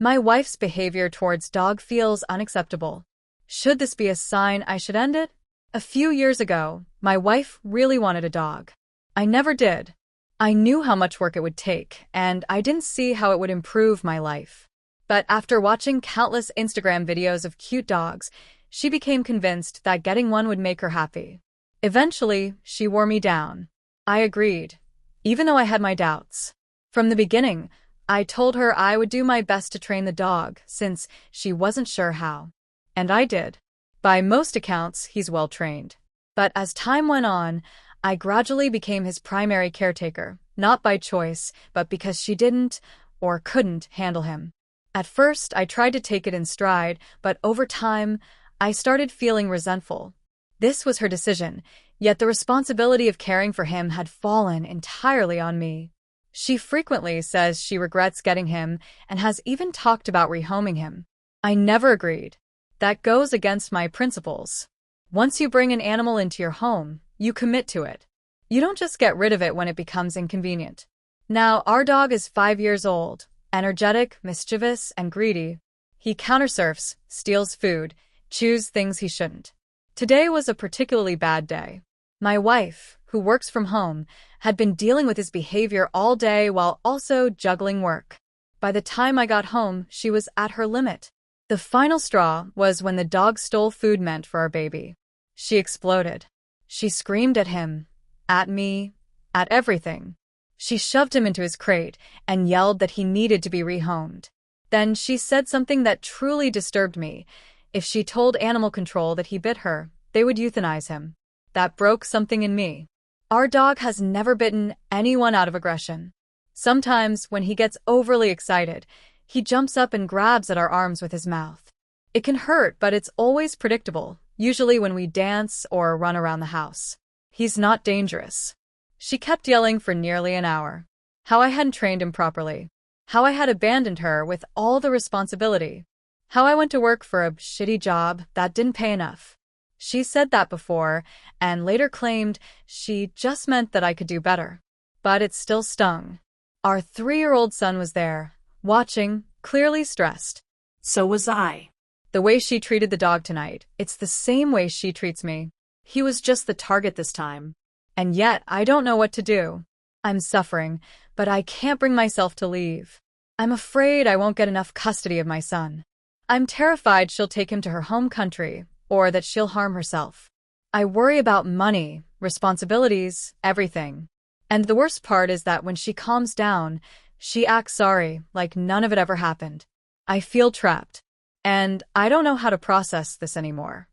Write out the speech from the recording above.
My wife's behavior towards dog feels unacceptable. Should this be a sign I should end it? A few years ago, my wife really wanted a dog. I never did. I knew how much work it would take, and I didn't see how it would improve my life. But after watching countless Instagram videos of cute dogs, she became convinced that getting one would make her happy. Eventually, she wore me down. I agreed, even though I had my doubts. From the beginning, I told her I would do my best to train the dog, since she wasn't sure how. And I did. By most accounts, he's well trained. But as time went on, I gradually became his primary caretaker, not by choice, but because she didn't or couldn't handle him. At first, I tried to take it in stride, but over time, I started feeling resentful. This was her decision, yet the responsibility of caring for him had fallen entirely on me. She frequently says she regrets getting him and has even talked about rehoming him. I never agreed. That goes against my principles. Once you bring an animal into your home, you commit to it. You don't just get rid of it when it becomes inconvenient. Now, our dog is 5 years old, energetic, mischievous, and greedy. He countersurfs, steals food, chews things he shouldn't. Today was a particularly bad day. My wife, who works from home, had been dealing with his behavior all day while also juggling work. By the time I got home, she was at her limit. The final straw was when the dog stole food meant for our baby. She exploded. She screamed at him, at me, at everything. She shoved him into his crate and yelled that he needed to be rehomed. Then she said something that truly disturbed me. If she told animal control that he bit her, they would euthanize him. That broke something in me. Our dog has never bitten anyone out of aggression. Sometimes, when he gets overly excited, he jumps up and grabs at our arms with his mouth. It can hurt, but it's always predictable, usually when we dance or run around the house. He's not dangerous. She kept yelling for nearly an hour. How I hadn't trained him properly. How I had abandoned her with all the responsibility. How I went to work for a shitty job that didn't pay enough. She said that before, and later claimed she just meant that I could do better. But it still stung. Our 3-year-old son was there, watching, clearly stressed. So was I. The way she treated the dog tonight, it's the same way she treats me. He was just the target this time. And yet, I don't know what to do. I'm suffering, but I can't bring myself to leave. I'm afraid I won't get enough custody of my son. I'm terrified she'll take him to her home country, or that she'll harm herself. I worry about money, responsibilities, everything. And the worst part is that when she calms down, she acts sorry, like none of it ever happened. I feel trapped. And I don't know how to process this anymore.